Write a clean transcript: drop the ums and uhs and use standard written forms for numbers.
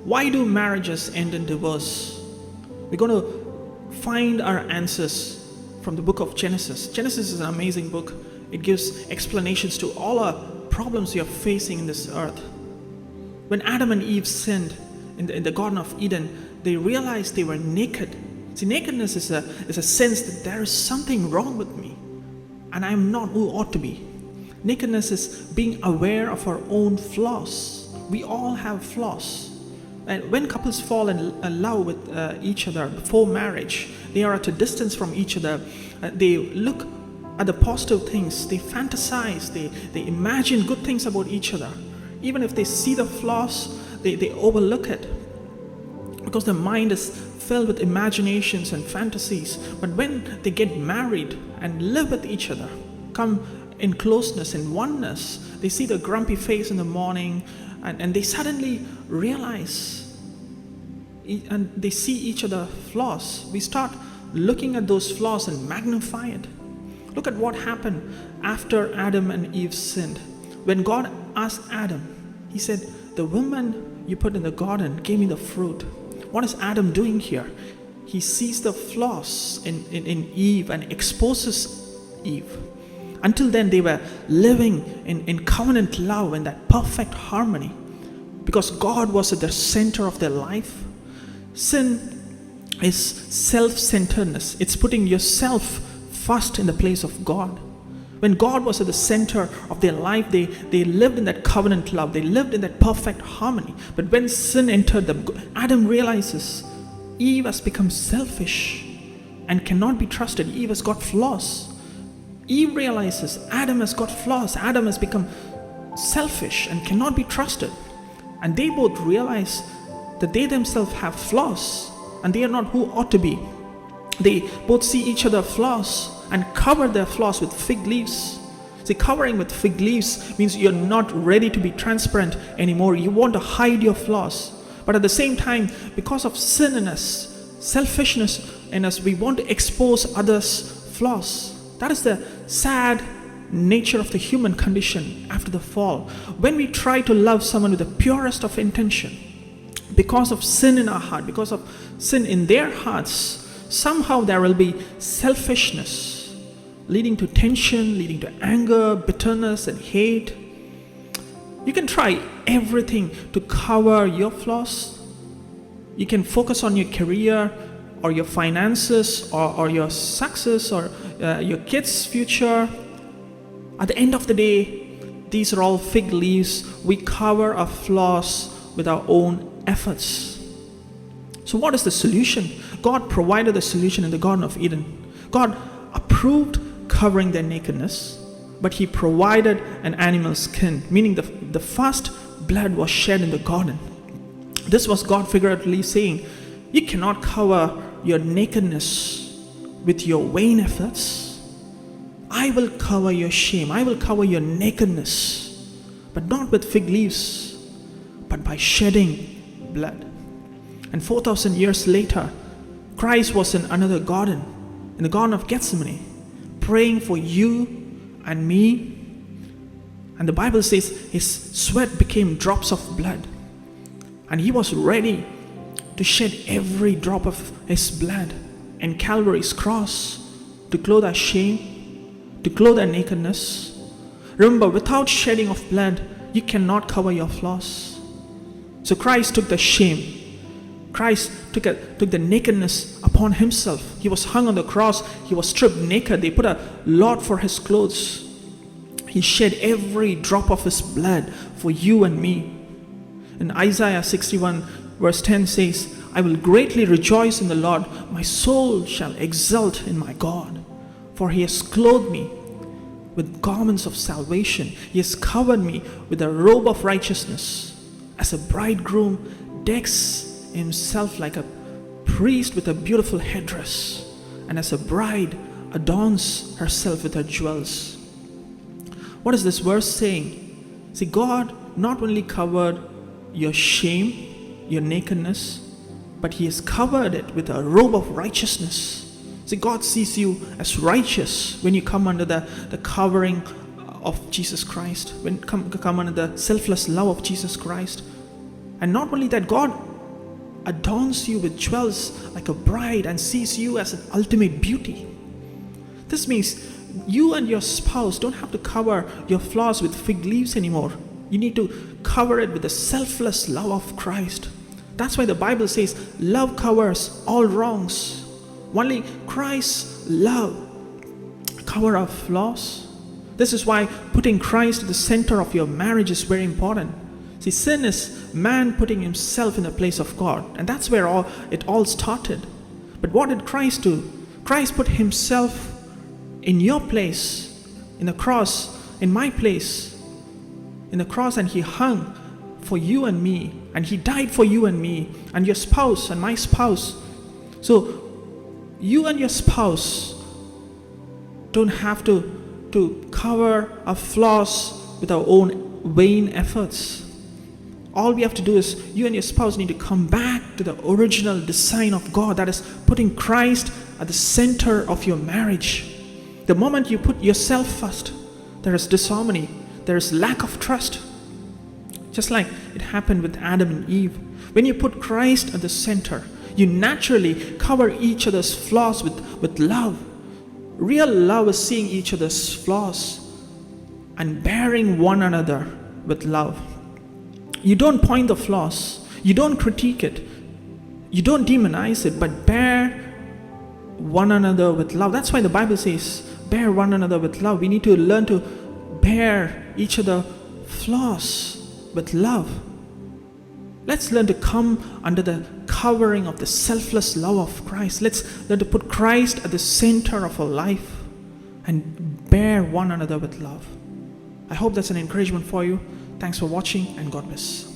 Why do marriages end in divorce? We're going to find our answers from the book of Genesis. Genesis is an amazing book. It gives explanations to all our problems we are facing in this earth. When Adam and Eve sinned in the Garden of Eden, they realized they were naked. See, nakedness is a sense that there is something wrong with me and I am not who ought to be. Nakedness is being aware of our own flaws. We all have flaws. And when couples fall in love with each other before marriage, they are at a distance from each other. They look at the positive things. They fantasize. They imagine good things about each other. Even if they see the flaws, they overlook it, because their mind is filled with imaginations and fantasies. But when they get married and live with each other, come in closeness, in oneness, they see the grumpy face in the morning, and they suddenly realize and they see each other's flaws. We start looking at those flaws and magnify it. Look at what happened after Adam and Eve sinned. When God asked Adam, he said, "The woman you put in the garden gave me the fruit." What is Adam doing here? He sees the flaws in Eve and exposes Eve. Until then, they were living in covenant love and that perfect harmony, because God was at the center of their life. Sin is self-centeredness. It's putting yourself first in the place of God. When God was at the center of their life, they lived in that covenant love. They lived in that perfect harmony. But when sin entered them, Adam realizes Eve has become selfish and cannot be trusted. Eve has got flaws. Eve realizes Adam has got flaws. Adam has become selfish and cannot be trusted. And they both realize that they themselves have flaws and they are not who ought to be. They both see each other's flaws and cover their flaws with fig leaves. See, covering with fig leaves means you're not ready to be transparent anymore. You want to hide your flaws. But at the same time, because of sin in us, selfishness in us, we want to expose others' flaws. That is the sad nature of the human condition after the fall. When we try to love someone with the purest of intention, because of sin in our heart, because of sin in their hearts, somehow there will be selfishness, leading to tension, leading to anger, bitterness, and hate. You can try everything to cover your flaws. You can focus on your career or your finances or your success or your kids' future. At the end of the day, these are all fig leaves. We cover our flaws with our own efforts. So what is the solution? God provided the solution in the Garden of Eden. God approved covering their nakedness, but He provided an animal skin, meaning the first blood was shed in the garden. This was God figuratively saying, you cannot cover your nakedness with your vain efforts. I will cover your shame. I will cover your nakedness, but not with fig leaves, but by shedding blood. And 4,000 years later, Christ was in another garden, in the Garden of Gethsemane, praying for you and me. And the Bible says His sweat became drops of blood. And He was ready to shed every drop of His blood in Calvary's cross to clothe our shame, to clothe our nakedness. Remember, without shedding of blood, you cannot cover your flaws. So Christ took the shame. Christ took the nakedness upon Himself. He was hung on the cross. He was stripped naked. They put a lot for His clothes. He shed every drop of His blood for you and me. And Isaiah 61 verse 10 says, I will greatly rejoice in the Lord. My soul shall exult in my God. For He has clothed me with garments of salvation. He has covered me with a robe of righteousness. As a bridegroom decks himself like a priest with a beautiful headdress, and as a bride adorns herself with her jewels. What is this verse saying? See, God not only covered your shame, your nakedness, but He has covered it with a robe of righteousness. See, God sees you as righteous when you come under the covering of Jesus Christ, when you come under the selfless love of Jesus Christ. And not only that, God adorns you with jewels like a bride and sees you as an ultimate beauty. This means you and your spouse don't have to cover your flaws with fig leaves anymore. You need to cover it with the selfless love of Christ. That's why the Bible says love covers all wrongs. Only Christ's love covers our flaws. This is why putting Christ at the center of your marriage is very important. See, sin is man putting himself in the place of God, and that's where it all started. But what did Christ do? Christ put himself in your place, in the cross, in my place, in the cross, and he hung for you and me, and he died for you and me, and your spouse and my spouse. So you and your spouse don't have to cover our flaws with our own vain efforts. All we have to do is you and your spouse need to come back to the original design of God, that is putting Christ at the center of your marriage. The moment you put yourself first, there is disharmony, there is lack of trust. Just like it happened with Adam and Eve. When you put Christ at the center, you naturally cover each other's flaws with love. Real love is seeing each other's flaws and bearing one another with love. You don't point the flaws, you don't critique it, you don't demonize it, but bear one another with love. That's why the Bible says, bear one another with love. We need to learn to bear each other's flaws with love. Let's learn to come under the covering of the selfless love of Christ. Let's learn to put Christ at the center of our life and bear one another with love. I hope that's an encouragement for you. Thanks for watching, and God bless.